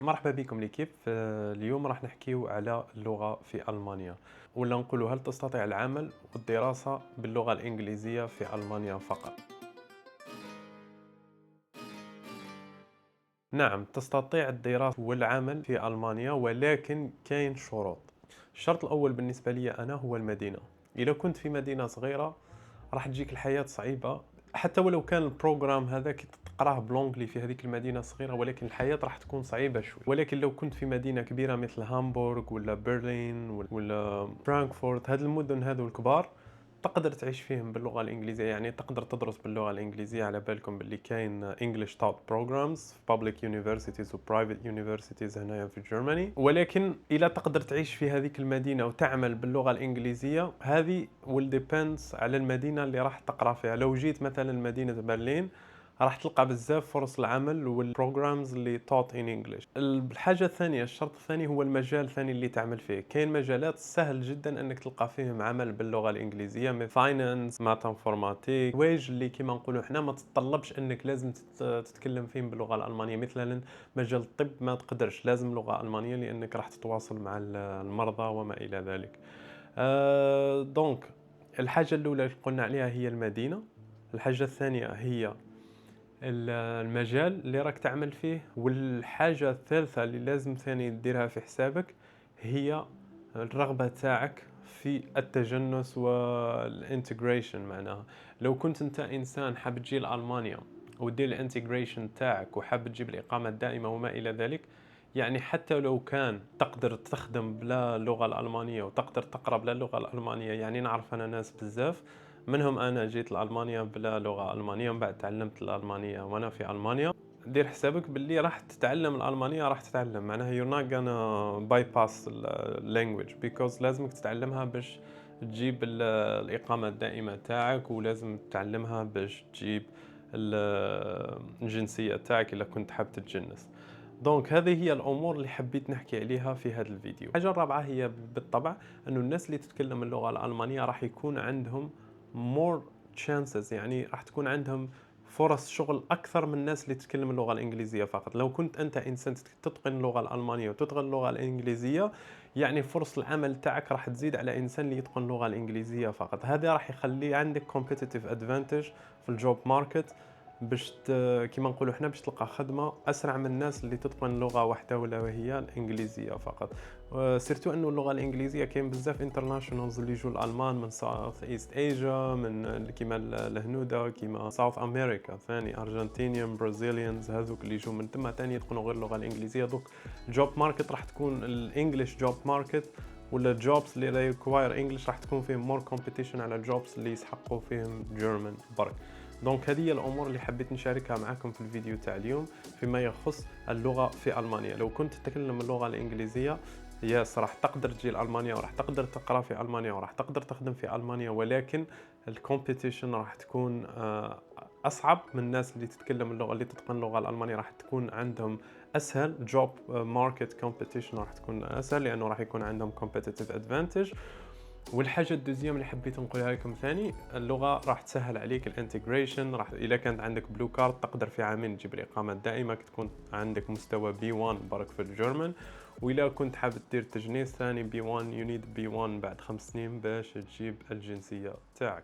مرحبا بكم ليكيب. اليوم راح نحكيو على اللغة في ألمانيا، ولا نقولوا هل تستطيع العمل والدراسة باللغة الإنجليزية في ألمانيا فقط؟ نعم، تستطيع الدراسة والعمل في ألمانيا، ولكن كاين شروط. الشرط الأول بالنسبة لي أنا هو المدينة. إذا كنت في مدينة صغيرة راح تجيك الحياة صعيبة، حتى ولو كان البروجرام هذاك تقراه بلونجلي في هذيك المدينة الصغيرة، ولكن الحياة راح تكون صعيبة شوي. ولكن لو كنت في مدينة كبيرة مثل هامبورغ ولا برلين ولا فرانكفورت، هذه المدن هذو الكبار تقدر تعيش فيهم باللغة الإنجليزية، يعني تقدر تدرس باللغة الإنجليزية. على بالكم باللي كاين English taught programs في public universities و private universities هنايا في Germany. ولكن إلا تقدر تعيش في هذيك المدينة وتعمل باللغة الإنجليزية، هذه will depends على المدينة اللي راح تقرأ فيها. لو جيت مثلا مدينة برلين راح تلقى بزاف فرص العمل والبروجرامز اللي taught in English. الحاجة الثانية، الشرط الثاني هو المجال الثاني اللي تعمل فيه. كاين مجالات سهل جدا انك تلقى فيهم عمل باللغة الإنجليزية، مثل فاينانس، مات انفورماتيك، وايج اللي كيما نقولوا احنا ما تتطلبش انك لازم تتكلم فيهم باللغة الألمانية. مثلا مجال الطب ما تقدرش، لازم لغة ألمانية لأنك راح تتواصل مع المرضى وما إلى ذلك. دونك الحاجة الأولى اللي قلنا عليها هي المدينة. الحاجة الثانية هي المجال اللي راك تعمل فيه، والحاجة الثالثة اللي لازم ثاني ديرها في حسابك هي الرغبة تاعك في التجنس والانتجريشن. معناها لو كنت انت انسان حاب تجي لألمانيا ودير الانتجريشن تاعك وحاب تجيب الإقامة الدائمة وما إلى ذلك، يعني حتى لو كان تقدر تخدم بلا اللغة الألمانية وتقدر تقرأ بلا اللغة الألمانية، يعني نعرف أنا ناس بزاف منهم أنا جيت لألمانيا بلا لغة ألمانية ومن بعد تعلمت الألمانية وأنا في ألمانيا. دير حسابك باللي راح تتعلم الألمانية، راح تتعلم معناها you're not gonna bypass language because لازمك تتعلمها باش تجيب الإقامة الدائمة تاعك، ولازم تتعلمها باش تجيب الجنسية تاعك إذا كنت حاب تتجنس. دونك هذه هي الأمور اللي حبيت نحكي عليها في هذا الفيديو. الحاجة الرابعة هي بالطبع أنه الناس اللي تتكلم اللغة الألمانية راح يكون عندهم more chances، يعني راح تكون عندهم فرص شغل أكثر من الناس اللي تتكلم اللغة الإنجليزية فقط. لو كنت أنت إنسان تتقن اللغة الألمانية وتتقن اللغة الإنجليزية، يعني فرص العمل تاعك راح تزيد على إنسان اللي يتقن اللغة الإنجليزية فقط. هذا راح يخلي عندك competitive advantage في الجوب ماركت، باش كيما نقولوا حنا باش تلقى خدمة أسرع من الناس اللي تتقن لغة واحدة ولا وهي الإنجليزية فقط. سيرتو انه اللغه الانجليزيه كاين بزاف انترناشونالز اللي يجوا الالمان من ساوث ايست ايجا، من كيما الهنوده، كيما ساوث امريكا ثاني، ارجنتينيان، برازيليانز، هذوك اللي يجوا من تما ثاني يتقنوا غير اللغه الانجليزيه. دوك الجوب ماركت راح تكون الانجليش جوب ماركت، ولا الجوبز اللي ريكواير انجلش راح تكون فيهم مور كومبيتيشن على الجوبز اللي يسحقوا فيهم جيرمان برك. دونك هذه هي الامور اللي حبيت نشاركها معكم في الفيديو تاع اليوم فيما يخص اللغه في المانيا. لو كنت تتكلم اللغه الانجليزيه ياس راح تقدر تجي لألمانيا وراح تقدر تقرا في ألمانيا وراح تقدر تخدم في ألمانيا، ولكن الكومبيتيشن راح تكون أصعب من الناس اللي تتكلم اللغة اللي تتقن اللغة الألمانية. راح تكون عندهم أسهل جوب ماركت كومبيتيشن، راح تكون أسهل لأنه راح يكون عندهم competitive advantage. والحاجه الدوزيام اللي حبيت نقولها لكم ثاني، اللغه راح تسهل عليك الانتجريشن. راح اذا كانت عندك بلو كارد تقدر في عامين تجيب الاقامه الدائمه تكون عندك مستوى بي 1 برك في الجيرمان. واذا كنت حاب دير تجنيس ثاني بي 1 يو نيد بي 1 بعد 5 سنين باش تجيب الجنسيه تاعك.